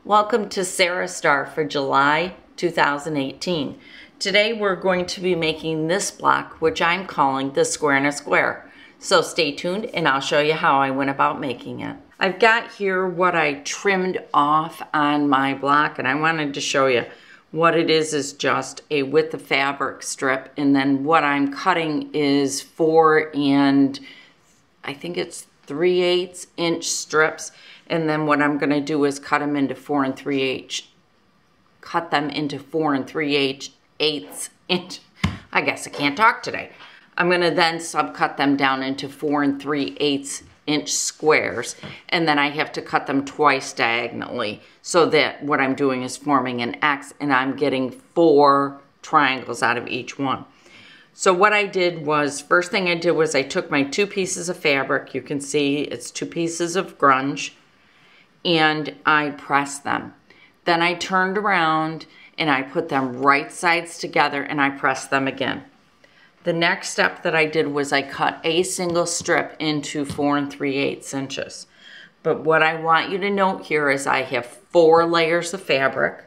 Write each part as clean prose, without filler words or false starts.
Welcome to Sarah Star for July 2018. Today we're going to be making this block, which I'm calling the square in a square. So stay tuned and I'll show you how I went about making it. I've got here what I trimmed off on my block, and I wanted to show you what it is just a width of fabric strip, and then what I'm cutting is 4 and I think it's 3/8 inch strips. And then what I'm going to do is cut them into 4 and 3/8. Cut them into 4 and 3/8 inch. I guess I can't talk today. I'm going to then subcut them down into 4 and 3/8 inch squares, and then I have to cut them twice diagonally, so that what I'm doing is forming an X, and I'm getting 4 triangles out of each one. So what I did was, first thing I did was I took my 2 pieces of fabric. You can see it's 2 pieces of grunge, and I pressed them. Then I turned around and I put them right sides together and I pressed them again. The next step that I did was I cut a single strip into 4 and 3/8 inches. But what I want you to note here is I have 4 layers of fabric,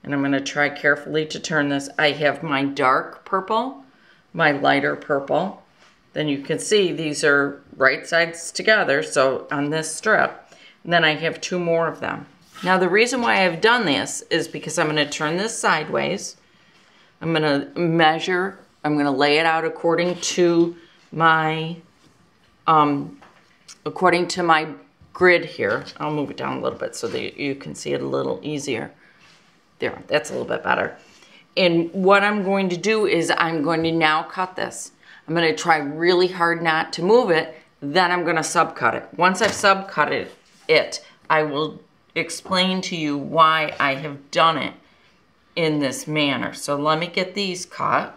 and I'm going to try carefully to turn this. I have my dark purple, my lighter purple. Then you can see these are right sides together, so on this strip. And then I have 2 more of them. Now the reason why I've done this is because I'm going to turn this sideways. I'm going to measure. I'm going to lay it out according to my grid here. I'll move it down a little bit so that you can see it a little easier. There, that's a little bit better. And what I'm going to do is I'm going to now cut this. I'm going to try really hard not to move it. Then I'm going to subcut it. Once I've subcut it, I will explain to you why I have done it in this manner. So let me get these cut.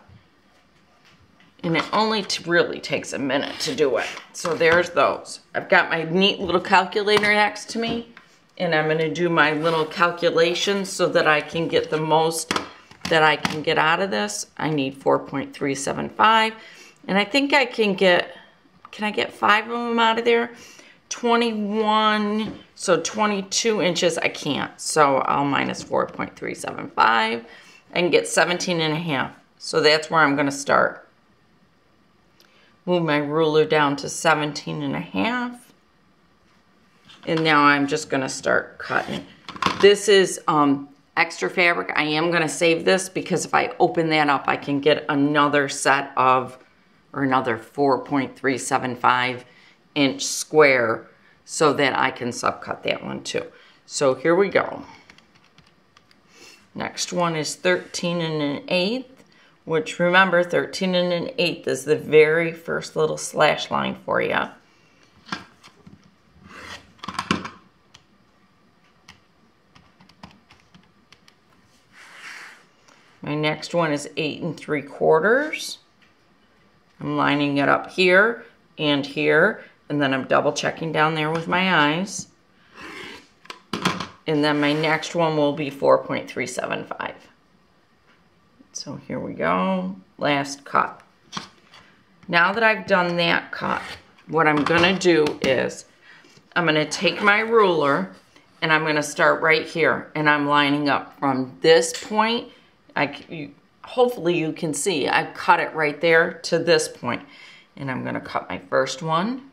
And it only really takes a minute to do it. So there's those. I've got my neat little calculator next to me, and I'm going to do my little calculations so that I can get the most that I can get out of this. I need 4.375, and I think I can get, I get 5 of them out of there? 21, so 22 inches I can't. So I'll minus 4.375 and get 17.5. So that's where I'm going to start. Move my ruler down to 17.5. And now I'm just going to start cutting. This is extra fabric. I am going to save this because if I open that up, I can get another set of, or another 4.375 inch square, so that I can subcut that one too. So here we go. Next one is 13 1/8. Which, remember, 13 1/8 is the very first little slash line for you. My next one is 8 3/4. I'm lining it up here, and then I'm double checking down there with my eyes. And then my next one will be 4.375. So here we go, last cut. Now that I've done that cut, what I'm gonna do is I'm gonna take my ruler and I'm gonna start right here, and I'm lining up from this point. Hopefully you can see, I've cut it right there to this point. And I'm gonna cut my first one.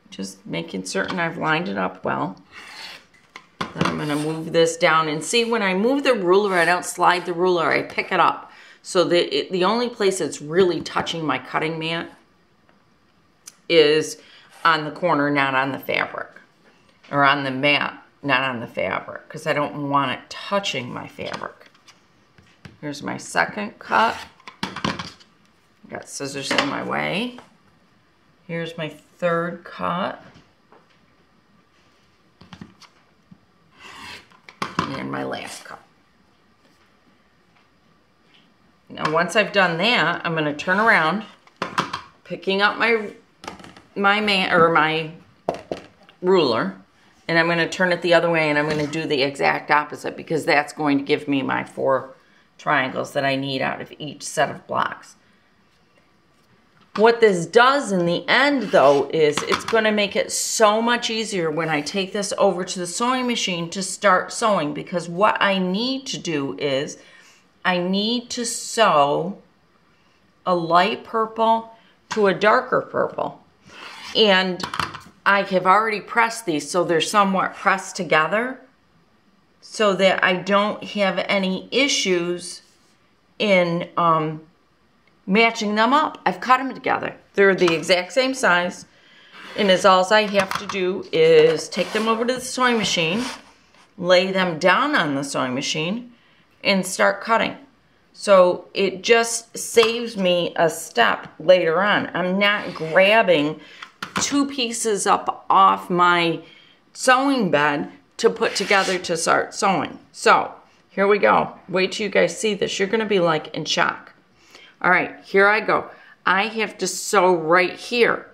Just making certain I've lined it up well. Then I'm going to move this down, and see, when I move the ruler, I don't slide the ruler, I pick it up. So the only place it's really touching my cutting mat is on the corner, not on the fabric. Or on the mat, not on the fabric, because I don't want it touching my fabric. Here's my second cut. Got scissors in my way. Here's my third cut. And my last cut. Now once I've done that, I'm going to turn around, picking up my ruler, and I'm going to turn it the other way, and I'm going to do the exact opposite, because that's going to give me my 4 triangles that I need out of each set of blocks. What this does in the end though is it's going to make it so much easier when I take this over to the sewing machine to start sewing, because what I need to do is I need to sew a light purple to a darker purple. And I have already pressed these so they're somewhat pressed together so that I don't have any issues in matching them up. I've cut them together. They're the exact same size, and all I have to do is take them over to the sewing machine, lay them down on the sewing machine, and start cutting. So it just saves me a step later on. I'm not grabbing 2 pieces up off my sewing bed to put together to start sewing. So here we go. Wait till you guys see this. You're going to be like in shock. All right, here I go. I have to sew right here,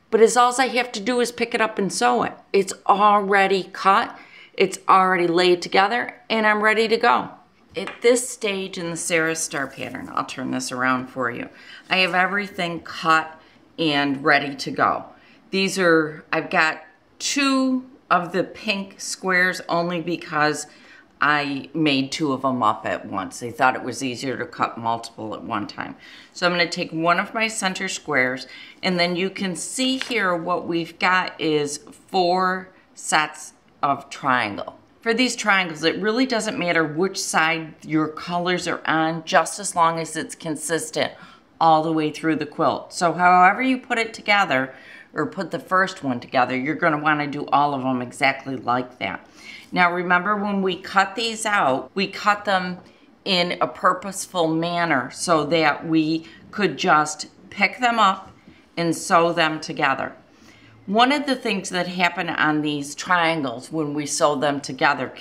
but all I have to do is pick it up and sew it. It's already cut, it's already laid together, and I'm ready to go. At this stage in the Sarah Star pattern, I'll turn this around for you. I have everything cut and ready to go. I've got 2 of the pink squares only because I made 2 of them up at once. They thought it was easier to cut multiple at one time. So I'm going to take one of my center squares, and then you can see here what we've got is 4 sets of triangle. For these triangles, it really doesn't matter which side your colors are on, just as long as it's consistent all the way through the quilt. So however you put it together, or put the first one together, you're going to want to do all of them exactly like that. Now remember, when we cut these out, we cut them in a purposeful manner so that we could just pick them up and sew them together. One of the things that happen on these triangles when we sew them together,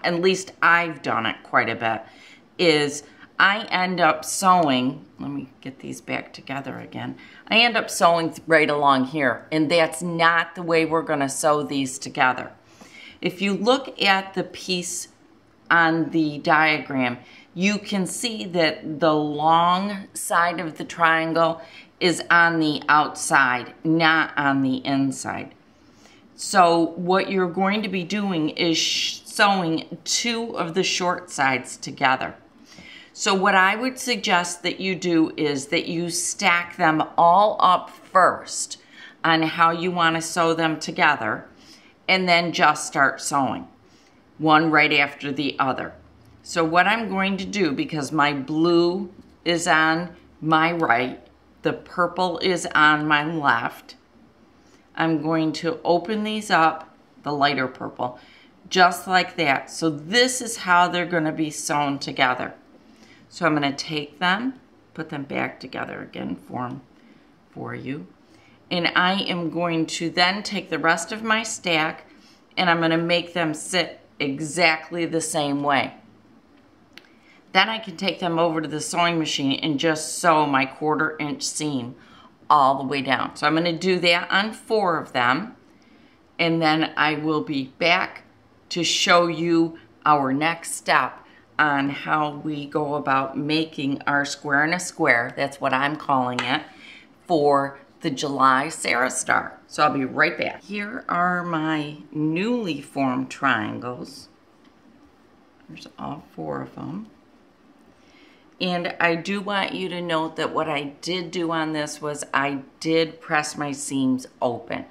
at least I've done it quite a bit, is I end up sewing, let me get these back together again, I end up sewing right along here, and that's not the way we're going to sew these together. If you look at the piece on the diagram, you can see that the long side of the triangle is on the outside, not on the inside. So what you're going to be doing is sewing 2 of the short sides together. So what I would suggest that you do is that you stack them all up first on how you want to sew them together, and then just start sewing, one right after the other. So what I'm going to do, because my blue is on my right, the purple is on my left, I'm going to open these up, the lighter purple, just like that. So this is how they're going to be sewn together. So I'm going to take them, put them back together again for you. And I am going to then take the rest of my stack and I'm going to make them sit exactly the same way. Then I can take them over to the sewing machine and just sew my 1/4 inch seam all the way down. So I'm going to do that on 4 of them, and then I will be back to show you our next step on how we go about making our square in a square, that's what I'm calling it, for the July Sarah Star. So I'll be right back. Here are my newly formed triangles. There's all 4 of them. And I do want you to note that what I did do on this was I did press my seams open.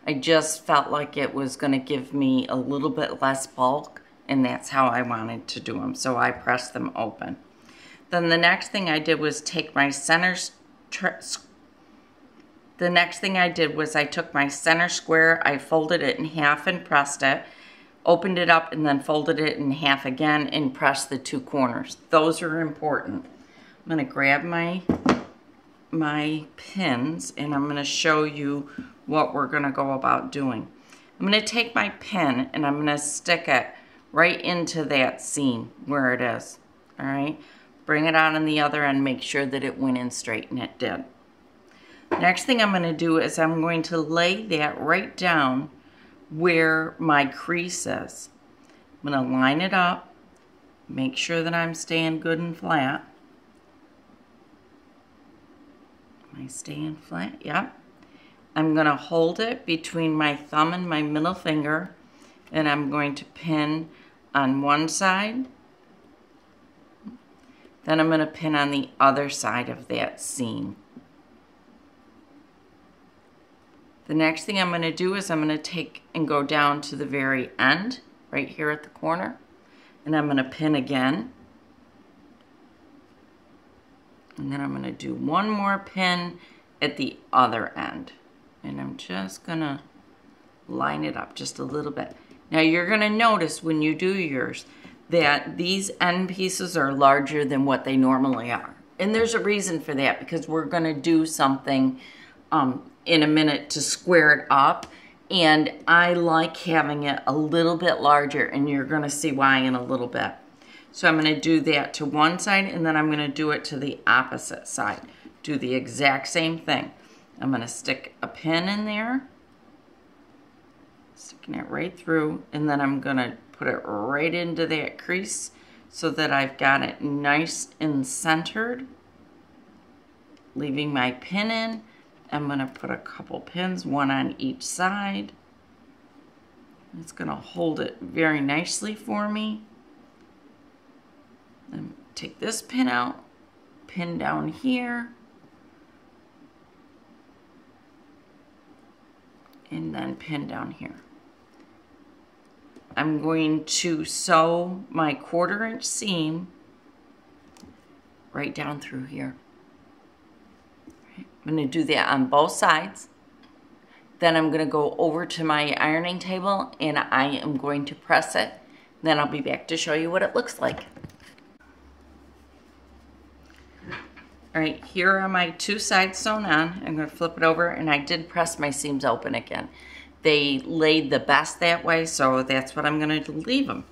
I just felt like it was going to give me a little bit less bulk, and that's how I wanted to do them. So I pressed them open. Then the next thing I did was take my I took my center square, I folded it in half and pressed it, opened it up and then folded it in half again and pressed the 2 corners. Those are important. I'm going to grab my pins and I'm going to show you what we're going to go about doing. I'm going to take my pin and I'm going to stick it right into that seam where it is. All right, bring it out on the other end, make sure that it went in straight, and it did. Next thing I'm going to do is I'm going to lay that right down where my crease is. I'm going to line it up, make sure that I'm staying good and flat. My I staying flat? Yep. I'm going to hold it between my thumb and my middle finger, and I'm going to pin on one side. Then I'm going to pin on the other side of that seam. The next thing I'm going to do is I'm going to take and go down to the very end, right here at the corner, and I'm going to pin again. And then I'm going to do one more pin at the other end. And I'm just going to line it up just a little bit. Now you're going to notice when you do yours that these end pieces are larger than what they normally are. And there's a reason for that, because we're going to do something in a minute to square it up. And I like having it a little bit larger, and you're going to see why in a little bit. So I'm going to do that to one side, and then I'm going to do it to the opposite side. Do the exact same thing. I'm going to stick a pin in there, sticking it right through, and then I'm going to put it right into that crease so that I've got it nice and centered. Leaving my pin in, I'm going to put a couple pins, one on each side. It's going to hold it very nicely for me. Then take this pin out, pin down here, and then pin down here. I'm going to sew my 1/4 inch seam right down through here. I'm going to do that on both sides. Then I'm going to go over to my ironing table and I am going to press it. Then I'll be back to show you what it looks like. All right, here are my 2 sides sewn on. I'm going to flip it over, and I did press my seams open again. They laid the best that way, so that's what I'm going to leave them.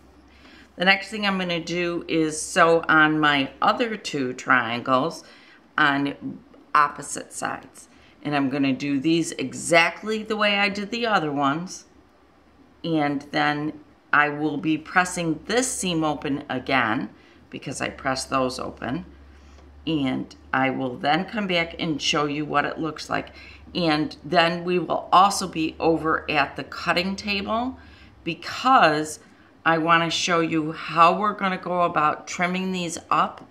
The next thing I'm going to do is sew on my other 2 triangles on opposite sides. And I'm going to do these exactly the way I did the other ones. And then I will be pressing this seam open again because I pressed those open. And I will then come back and show you what it looks like. And then we will also be over at the cutting table because I want to show you how we're going to go about trimming these up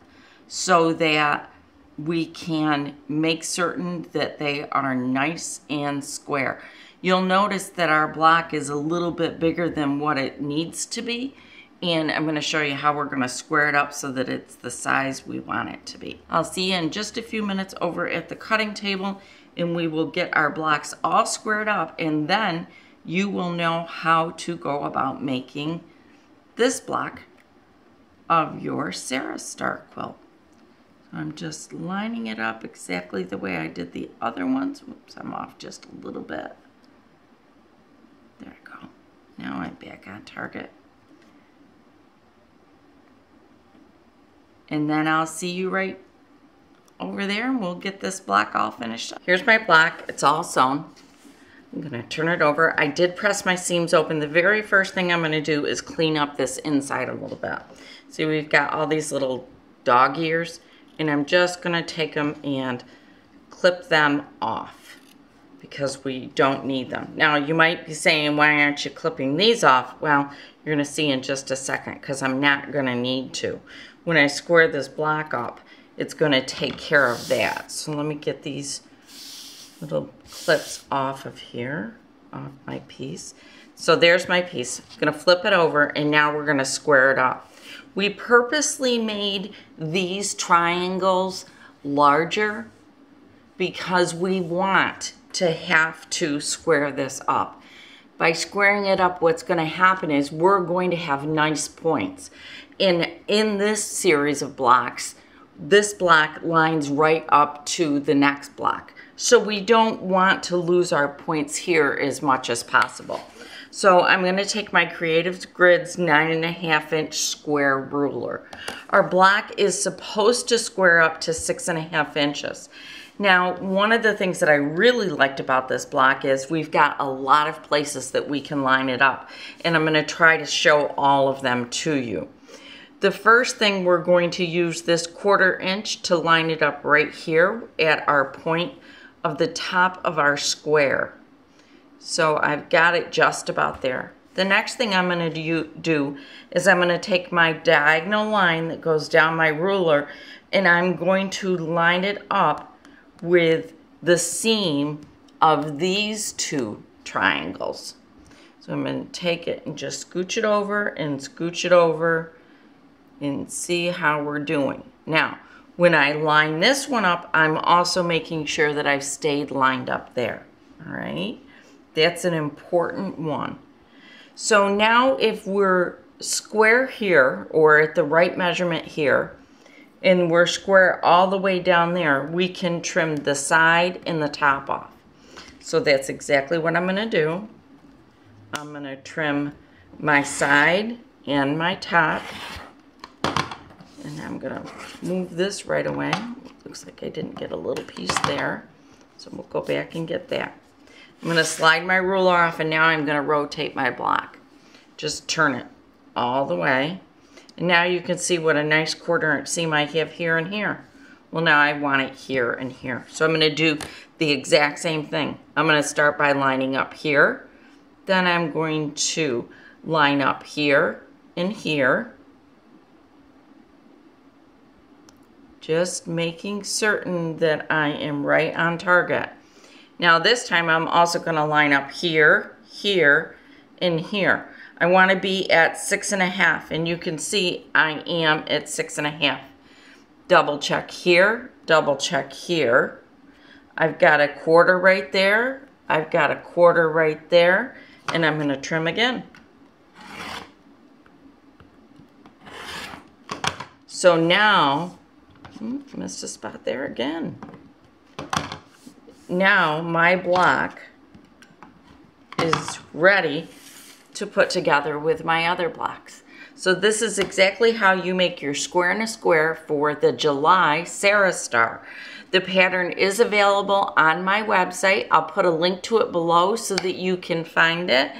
so that we can make certain that they are nice and square. You'll notice that our block is a little bit bigger than what it needs to be. And I'm going to show you how we're going to square it up so that it's the size we want it to be. I'll see you in just a few minutes over at the cutting table, and we will get our blocks all squared up, and then you will know how to go about making this block of your Sarah Star quilt. So I'm just lining it up exactly the way I did the other ones. Whoops, I'm off just a little bit. There I go. Now I'm back on target. And then I'll see you right over there, and we'll get this block all finished up. Here's my block. It's all sewn. I'm going to turn it over. I did press my seams open. The very first thing I'm going to do is clean up this inside a little bit. See, we've got all these little dog ears, and I'm just going to take them and clip them off because we don't need them. Now, you might be saying, why aren't you clipping these off? Well, you're going to see in just a second because I'm not going to need to. When I square this block up, it's going to take care of that. So let me get these little clips off of here, off my piece. So there's my piece. I'm going to flip it over, and now we're going to square it up. We purposely made these triangles larger because we want to have to square this up. By squaring it up, what's going to happen is we're going to have nice points. In this series of blocks, this block lines right up to the next block. So we don't want to lose our points here as much as possible. So I'm going to take my Creative Grids 9.5 inch square ruler. Our block is supposed to square up to 6.5 inches. Now, one of the things that I really liked about this block is we've got a lot of places that we can line it up. And I'm going to try to show all of them to you. The first thing, we're going to use this 1/4 inch to line it up right here at our point of the top of our square. So I've got it just about there. The next thing I'm going to do is I'm going to take my diagonal line that goes down my ruler, and I'm going to line it up with the seam of these 2 triangles. So I'm going to take it and just scooch it over and scooch it over and see how we're doing. Now, when I line this one up, I'm also making sure that I've stayed lined up there. All right, that's an important one. So now if we're square here, or at the right measurement here, and we're square all the way down there, we can trim the side and the top off. So that's exactly what I'm going to do. I'm going to trim my side and my top. And I'm going to move this right away. Looks like I didn't get a little piece there. So we'll go back and get that. I'm going to slide my ruler off, and now I'm going to rotate my block. Just turn it all the way. And now you can see what a nice 1/4 inch seam I have here and here. Well, now I want it here and here. So I'm going to do the exact same thing. I'm going to start by lining up here. Then I'm going to line up here and here. Just making certain that I am right on target. Now this time I'm also going to line up here, here, and here. I want to be at 6.5, and you can see I am at 6.5. Double check here, double check here. I've got a 1/4 right there. I've got a 1/4 right there, and I'm going to trim again. So now, missed a spot there again. Now my block is ready to put together with my other blocks. So this is exactly how you make your square in a square for the July Sarah Star. The pattern is available on my website. I'll put a link to it below so that you can find it.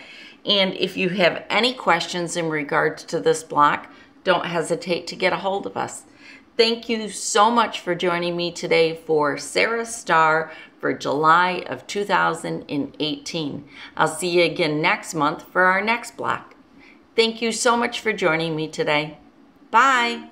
And if you have any questions in regards to this block, don't hesitate to get a hold of us. Thank you so much for joining me today for Sarah Star for July of 2018. I'll see you again next month for our next block. Thank you so much for joining me today. Bye.